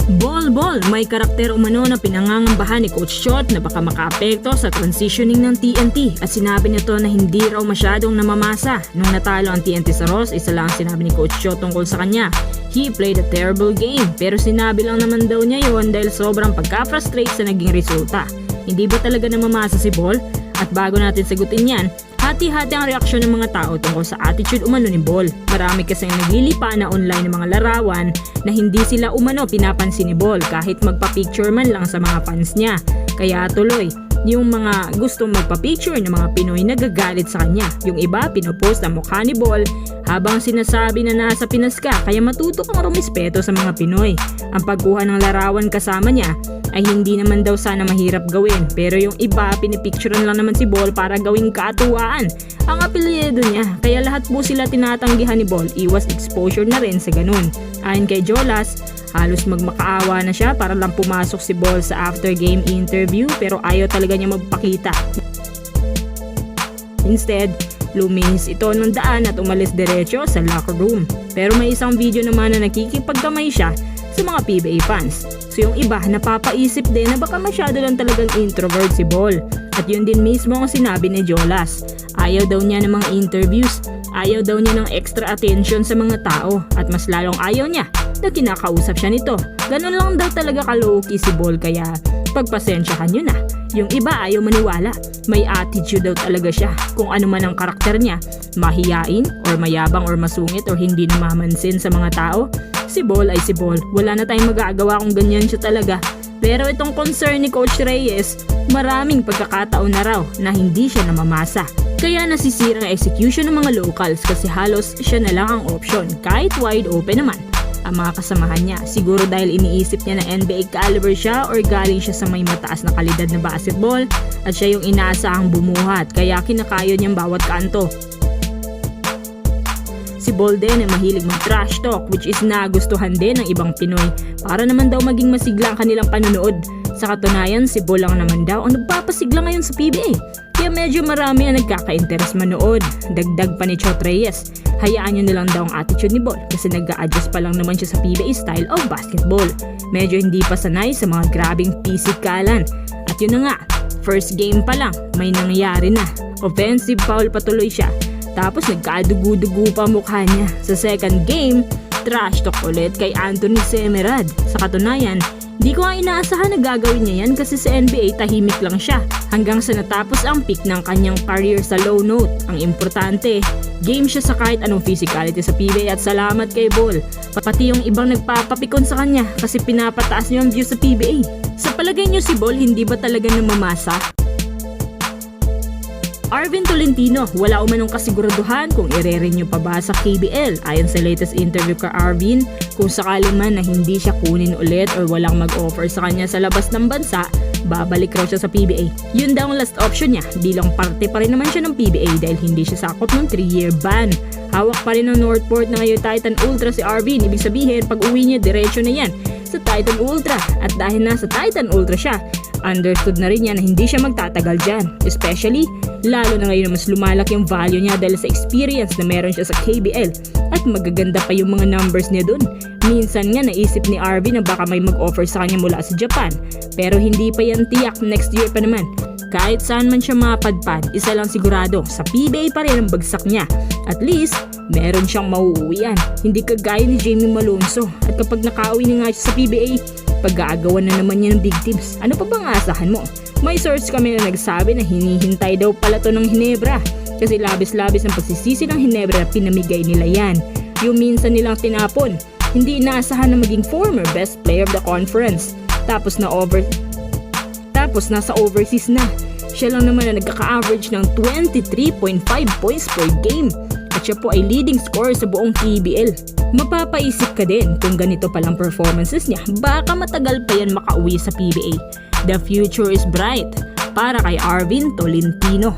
Ball, may karakter umano na pinangangambahan ni Coach Chot na baka makaapekto sa transitioning ng TNT at sinabi nito na hindi raw masyadong namamasa. Nung natalo ang TNT sa Ross, isa lang ang sinabi ni Coach Chot tungkol sa kanya. He played a terrible game, pero sinabi lang naman daw niya yon dahil sobrang pagka-frustrate sa naging resulta. Hindi ba talaga namamasa si Ball? At bago natin sagutin yan, hati-hati ang reaksyon ng mga tao tungkol sa attitude umano ni Ball. Marami kasing naglilipa na online ng mga larawan na hindi sila umano pinapansin ni Ball kahit magpa-picture man lang sa mga fans niya. Kaya tuloy, yung mga gustong magpa-picture ng mga Pinoy nagagalit sa kanya. Yung iba pinopost ang mukha ni Ball habang sinasabi na nasa Pinas ka, kaya matuto kang rumispeto sa mga Pinoy. Ang pagkuha ng larawan kasama niya ay hindi naman daw sana mahirap gawin, pero yung iba pinipicturean lang naman si Ball para gawing katuwaan ang apelyido niya, kaya lahat po sila tinatanggihan ni Ball. Iwas exposure na rin sa ganun. Ayon kay Jolas, halos magmakaawa na siya para lang pumasok si Ball sa after game interview, pero ayaw talaga niya magpakita. Instead, lumihis ito ng daan at umalis diretso sa locker room. Pero may isang video naman na nakikipagkamay siya sa mga PBA fans. So yung iba napapaisip din na baka masyado lang talagang introvert si Ball. At yun din mismo ang sinabi ni Jolas. Ayaw daw niya ng mga interviews, ayaw daw niya ng extra attention sa mga tao, at mas lalong ayaw niya na kinakausap siya nito. Ganun lang daw talaga ka-low-key si Ball, kaya pagpasensyahan nyo na. Yung iba ayaw maniwala, may attitude daw talaga siya. Kung ano man ang karakter niya, mahiyain or mayabang or masungit or hindi namamansin sa mga tao, si Ball ay si Ball. Wala na tayong magagawa kung ganyan siya talaga. Pero itong concern ni Coach Reyes, maraming pagkakataon na raw na hindi siya namamasa. Kaya nasisira ang execution ng mga locals kasi halos siya na lang ang option kahit wide open naman ang mga kasamahan niya. Siguro dahil iniisip niya na NBA caliber siya or galing siya sa may mataas na kalidad na basketball at siya yung inaasahang bumuhat, kaya kinakayo niyang bawat kanto. Si Ball din ay mahilig mag-trash talk, which is nagustuhan din ng ibang Pinoy para naman daw maging masigla ang kanilang panonood. Sa katunayan, si Ball lang naman daw ang nagpapasigla ngayon sa PBA, kaya medyo marami ang nagkaka-interes manood. Dagdag pa ni Chot Reyes, hayaan nyo na lang daw ang attitude ni Ball kasi nag-a-adjust pa lang naman siya sa PBA style of basketball. Medyo hindi pa sanay sa mga grabing pisikalan. At yun na nga, first game pa lang, may nangyayari na. Offensive foul patuloy siya. Tapos nagkadugo-dugo pa mukha niya. Sa second game, trash talk ulit kay Anthony Semerad. Sa katunayan, di ko nga inaasahan na gagawin niya yan kasi sa NBA tahimik lang siya. Hanggang sa natapos ang peak ng kanyang career sa low note. Ang importante, game siya sa kahit anong physicality sa PBA at salamat kay Ball. Pati yung ibang nagpapapikon sa kanya kasi pinapataas niyo ang view sa PBA. Sa palagay niyo si Ball hindi ba talaga namamasa? Arvin Tolentino, wala umanong kasiguraduhan kung ire-renew pa ba sa KBL. Ayon sa latest interview kay Arvin, kung sakali man na hindi siya kunin ulit or walang mag-offer sa kanya sa labas ng bansa, babalik raw siya sa PBA. Yun daw ang last option niya bilang parte pa rin naman siya ng PBA dahil hindi siya sakop ng 3-year ban. Hawak pa rin ng Northport na ngayon Titan Ultra si Arvin, ibig sabihin pag uwi niya diretso na yan sa Titan Ultra. At dahil nasa Titan Ultra siya, understood na rin niya na hindi siya magtatagal dyan. Especially, lalo na ngayon na mas lumalaki yung value niya dahil sa experience na meron siya sa KBL at magaganda pa yung mga numbers niya dun. Minsan nga naisip ni Arvin na baka may mag-offer sa kanya mula sa Japan, pero hindi pa yan tiyak, next year pa naman. Kahit saan man siya mapadpad, isa lang sigurado, sa PBA pa rin ang bagsak niya. At least, meron siyang mauuwian. Hindi kagaya ni Jamie Malonzo. At kapag nakauwi na nga siya sa PBA, pag-aagawan na naman niya ng big teams. Ano pa bang asahan mo? May source kami na nagsabi na hinihintay daw pala to ng Hinebra kasi labis-labis ang pagsisisi ng Hinebra na pinamigay nila yan. Yung minsan nilang tinapon, hindi inaasahan na maging former best player of the conference. Tapos nasa overseas na. Siya lang naman na nagkaka-average ng 23.5 points per game. At siya po ay leading scorer sa buong KBL. Mapapaisip ka din kung ganito palang performances niya, baka matagal pa yan makauwi sa PBA. The future is bright para kay Arvin Tolentino.